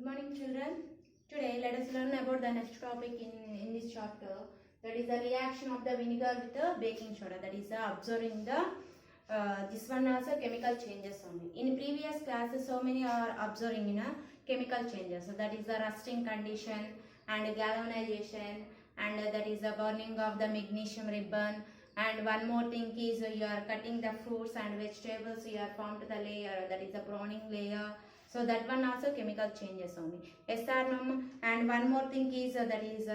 Good morning, children. Today, let us learn about the next topic in this chapter. That is the reaction of the vinegar with the baking soda. That is observing the this one also chemical changes only. In previous classes, so many are observing in a chemical changes. So that is the rusting condition and galvanization, and that is the burning of the magnesium ribbon. And one more thing is you are cutting the fruits and vegetables. You are formed the layer, that is the browning layer. So that one also chemical changes only. Yes or no? And one more thing is that is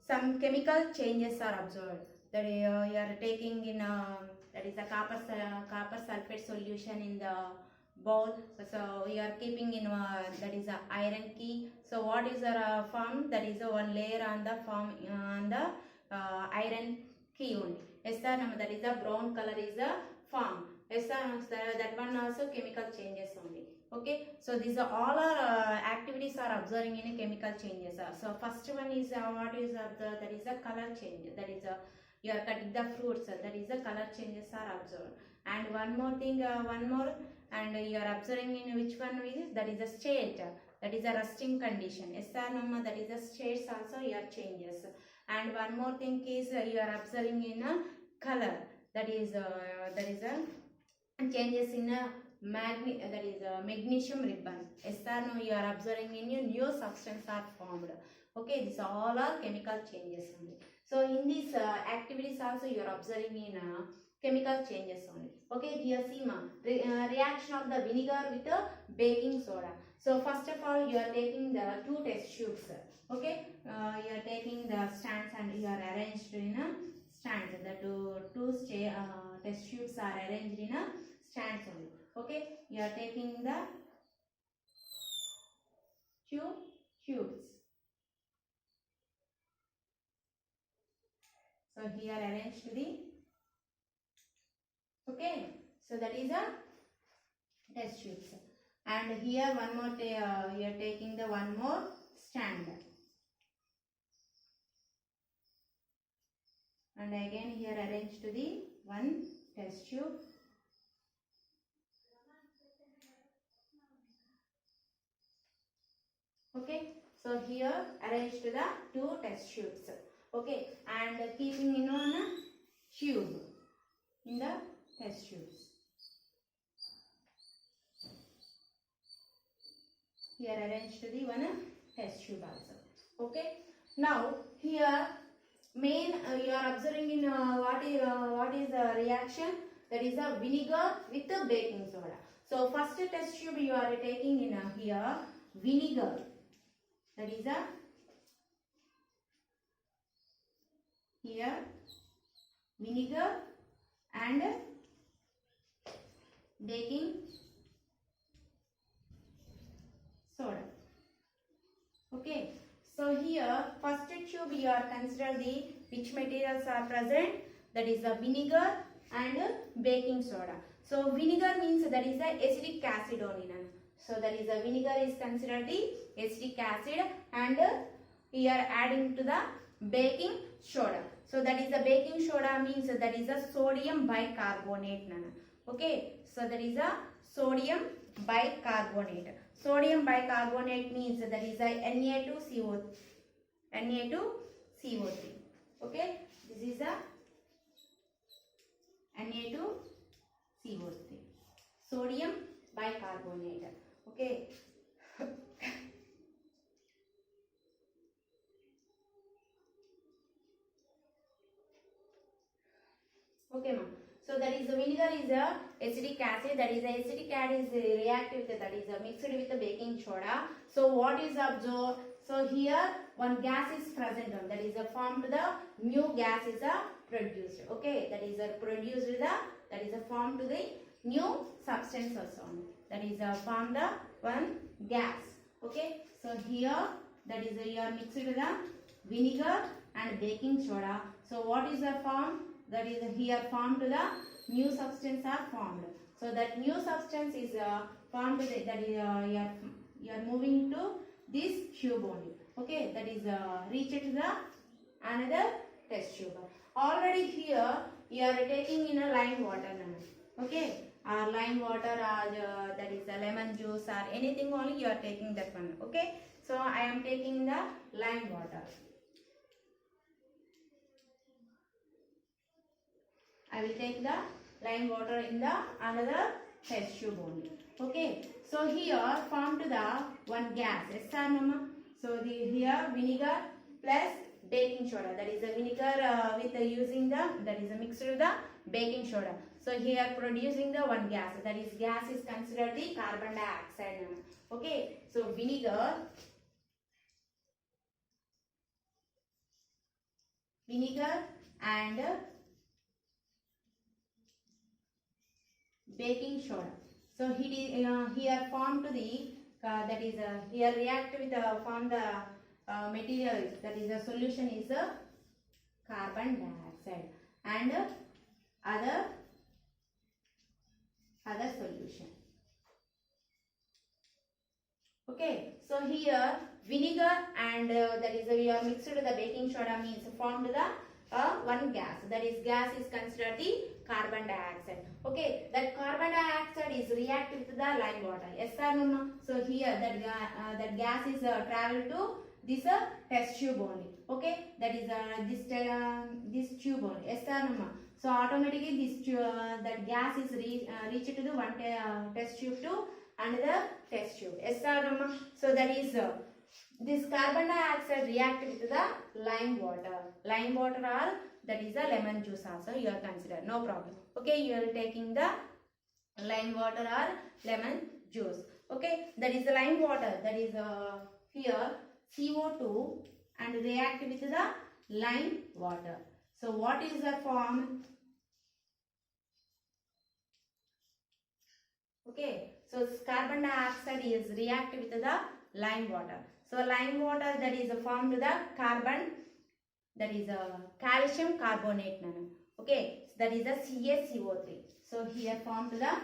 some chemical changes are observed. That you are taking in that is a copper sulfate solution in the bowl. So you are keeping in that is a iron key. So what is the form? That is one layer on the form on the iron key only. Yes or no? That is a brown color is a form. Yes, that one also chemical changes only. Okay, so these are all our activities are observing in chemical changes. So first one is what is that is a color change. That is you are cutting the fruits. That is the color changes are observed. And one more thing, one more, and you are observing in which one is that is a state. That is a rusting condition. Yes, that is a states also your changes. And one more thing is you are observing in a color. That is a changes in a magnesium ribbon. Yes or no, you are observing in your new substance are formed. Okay, these all are chemical changes only. So in these activities also you are observing in chemical changes only. Okay, here see ma, reaction of the vinegar with the baking soda. So first of all you are taking the two test tubes. Okay, you are taking the stands and you are arranged in a stands. The two test tubes are arranged in a stands only. Okay, you are taking the two tubes. So here arranged the, okay, so that is a test tubes. And here one more you are taking the one more stand. And again here arranged the one test tube. Okay, so here arranged the two test tubes. Okay, and keeping in one tube in the test tubes. Here arranged the one test tube also. Okay, now here main you are observing in what is the reaction, that is a vinegar with the baking soda. So first test tube you are taking in here vinegar. That is a here vinegar and baking soda. Okay, so here first tube you are consider the which materials are present, that is the vinegar and baking soda. So vinegar means that is the acetic acid only. So that is the vinegar is considered the acetic acid, and here adding to the baking soda. So that is the baking soda means that is a sodium bicarbonate. Okay, so that is a sodium bicarbonate. Sodium bicarbonate means that is a Na2CO3. Okay, this is a Na2CO3. Sodium bicarbonate. Okay. Okay, ma'am. So that is the vinegar is a acetic acid. That is the acetic acid is reactive with, that is mixed with the baking soda. So what is observed? So here one gas is present on, that is formed the new gas is produced. Okay, that is produced the, that is formed to the new substance also. That is formed the one gas. Okay, so here that is you are mixed with the vinegar and baking soda. So what is the form? That is here formed to the new substance are formed. So that new substance is formed to the, that is you are moving to this tube only. Okay, that is reached to the another test tube. Already here you are taking in a lime water. Okay, or lime water or that is a lemon juice or anything only you are taking that one. Okay, so I am taking the lime water. I will take the lime water in the another test tube only. Okay, so here formed the one gas. Yes sir, no? So the here vinegar plus baking soda. That is a vinegar with using the that is a mixed with the baking soda. So here producing the one gas. That is gas is considered the carbon dioxide. Okay, so vinegar and baking soda. So here formed the that is here react with form the material that is a solution is carbon dioxide and other solution. Okay, so here vinegar and that is we are mixed with the baking soda means formed the one gas. That is gas is considered the carbon dioxide. Okay, that carbon dioxide is react with the lime water. Yes or no? So here that gas is travel to this test tube only. Okay, that is this tube only. Yes or no? So automatically this that gas is reached to the one test tube to another test tube. Yes or no? So that is this carbon dioxide react with the lime water. Lime water or that is a lemon juice also you are considered. No problem. Okay, you are taking the lime water or lemon juice. Okay, that is the lime water. That is here CO2 and react with the lime water. So what is the form? Okay, so carbon dioxide is react with the lime water. So lime water that is formed the carbon that is a calcium carbonate nano. Okay, so that is a CaCO3. So here formed the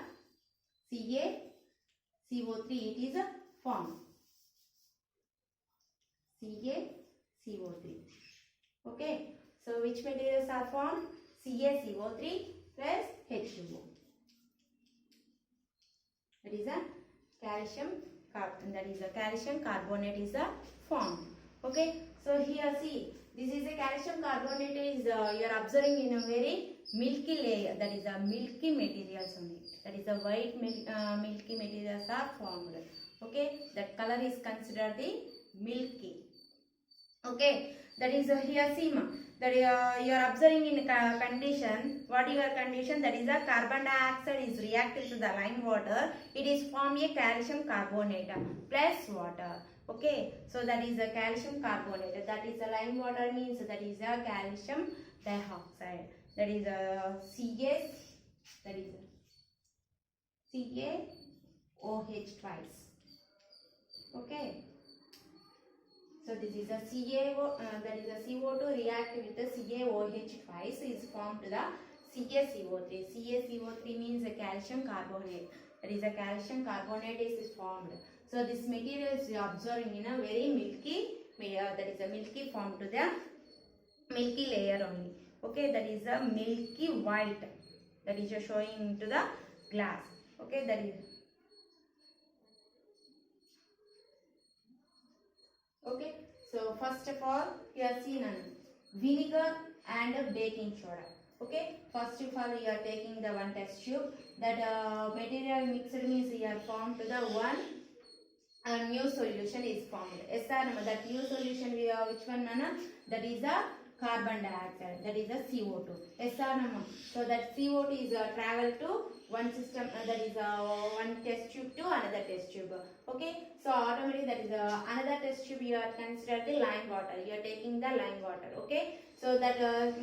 CaCO3 it is a form CaCO3. Okay, so which materials are formed? CaCO3 plus H2O. That is a calcium carbonate is a form. Okay, so here see this is a calcium carbonate is you are observing in a very milky layer. That is a milky materials only. That is a white milky materials are formed. Okay, that color is considered the milky. Okay, that is here see that you are observing in condition. What your condition? That is a carbon dioxide is reacted to the lime water. It is form a calcium carbonate plus water. Okay, so that is a calcium carbonate. That is a lime water means that is a calcium dioxide. That is a Ca. That is CaOH twice. Okay. So this is a that is a CO2 react with the CaOH twice is formed the CaCO3. CaCO3 means a calcium carbonate. That is a calcium carbonate is formed. So this material is observing in a very milky that is a milky form to the milky layer only. Okay, that is a milky white that is showing to the glass. Okay, that is okay. So first of all, you are seen vinegar and baking soda. Okay, first of all, you are taking the one test tube. That material mixed means you are formed to the one new solution is formed. Yes or no? That new solution we are which one nana? That is a carbon dioxide. That is a CO2. Yes or no? So that CO2 is travel to one system that is one test tube to another test tube. Okay, so automatically that is another test tube you are considered the lime water. You are taking the lime water. Okay, so that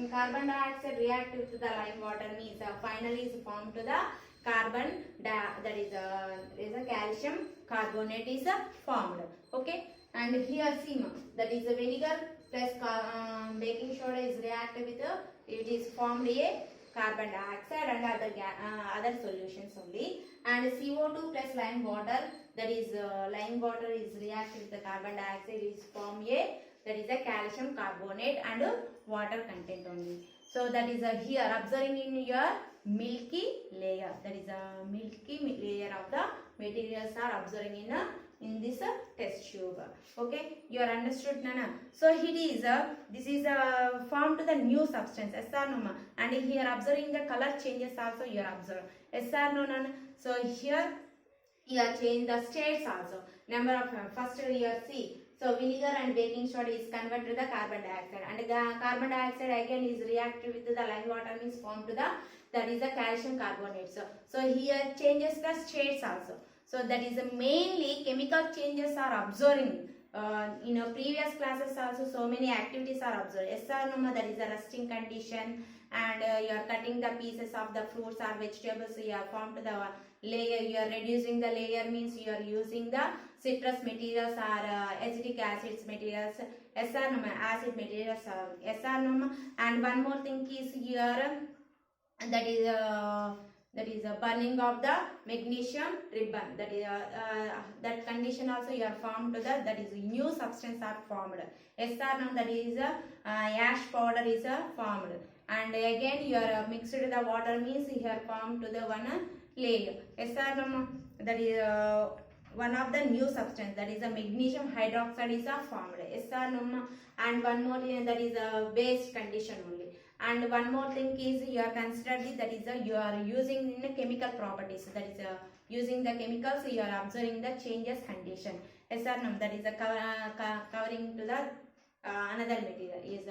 carbon dioxide react with the lime water means finally is formed to the carbon that is a calcium carbonate is formed. Okay, and here see that is a vinegar plus baking soda is reacted with it is formed a carbon dioxide and other solutions only, and CO2 plus lime water that is lime water is reacted with the carbon dioxide is form a that is a calcium carbonate and water content only. So that is here observing in your milky layer. That is a milky layer of the materials are observing in this test tube. Okay, you are understood, Nana? So it is this is formed to the new substance. Yes or no, ma? And here observing the color changes also you are observe. Yes or no, Nana? So here you are change the states also. Number of first here see. So vinegar and baking soda is converted to the carbon dioxide, and the carbon dioxide again is reacted with the lime water, means formed to the, that is the calcium carbonate. So here changes the states also. So that is mainly chemical changes are observing. In previous classes also so many activities are observed. Yes or no, that is a resting condition, and you are cutting the pieces of the fruits or vegetables, you are formed the layer, you are reducing the layer, means you are using the citrus materials or acetic acids materials. Yes or no, acid materials. Yes or no. And one more thing is here, that is a burning of the magnesium ribbon. That is that condition also you are formed to the, that is new substance are formed. Yes or no, that is ash powder is formed, and again you are mixed with the water, means you are formed to the one layer. Yes or no, that is one of the new substance, that is a magnesium hydroxide is formed. Yes or no. And one more, that is a base condition only. And one more thing is you are considered, that is you are using in the chemical properties, that is using the chemicals you are observing the changes condition. Yes or no, that is a covering to the another material is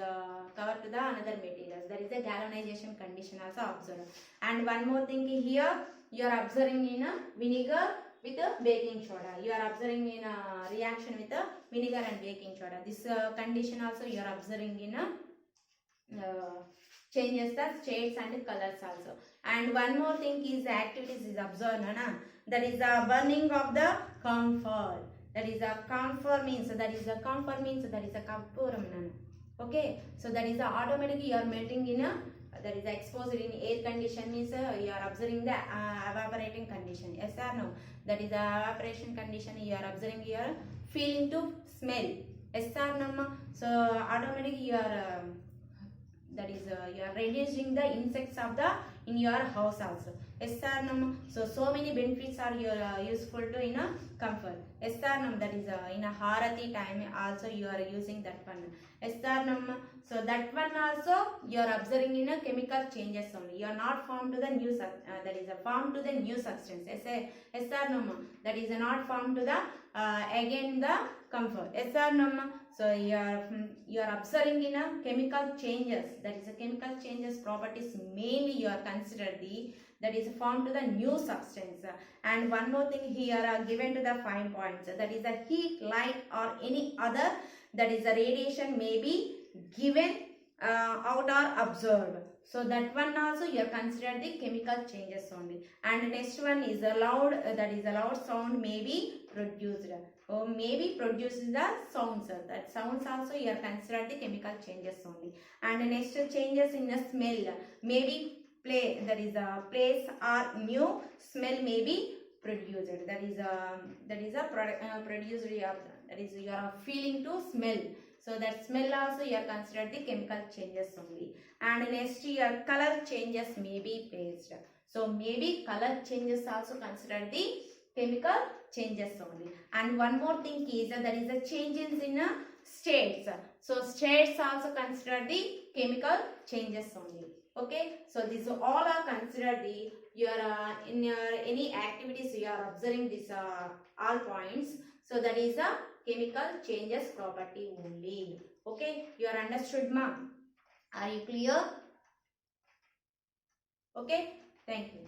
covered to the another materials, that is a galvanization condition also observed. And one more thing here, you are observing in a vinegar with a baking soda, you are observing in a reaction with a vinegar and baking soda. This condition also you are observing in a changes the shades and colors also. And one more thing is activities is observed, na? That is the burning of the camphor. That is a camphor means, that is a camphor means, that is a kappuram. Okay, so that is the automatically you are melting in a, that is exposed in air condition, means you are observing the evaporating condition. Yes or no, that is the evaporation condition you are observing here, feeling to smell. Yes or no, so automatically you are that is you are reducing the insects of the in your house also. Yes or no, so many benefits are useful to in a comfort. Yes or no, that is in a harati time also you are using that one. Yes or no, so that one also you are observing in a chemical changes only, you are not formed to the new that is a formed to the new substance. Yes or no, that is not formed to the again the comfort. Yes or no, so you are observing in a chemical changes, that is a chemical changes properties mainly you are considered the, that is formed to the new substance. And one more thing here are given to the 5 points, that is the heat, light or any other, that is the radiation may be given out or observed. So that one also you are considered the chemical changes only. And next one is a loud, that is a loud sound may be produced, or maybe produces the sounds. That sounds also you are considered the chemical changes only. And next changes in the smell, maybe play, that is a place or new smell may be produced. That is a produced, that is you are feeling to smell. So that smell also you are considered the chemical changes only. And next your color changes may be faced. So maybe color changes also considered the chemical changes only. And one more thing is that there is a changes in states. So states also considered the chemical changes only. Okay, so these all are considered the your in your any activities you are observing this all points. So that is a chemical changes property only. Okay, you are understood, ma? Are you clear? Okay, thank you.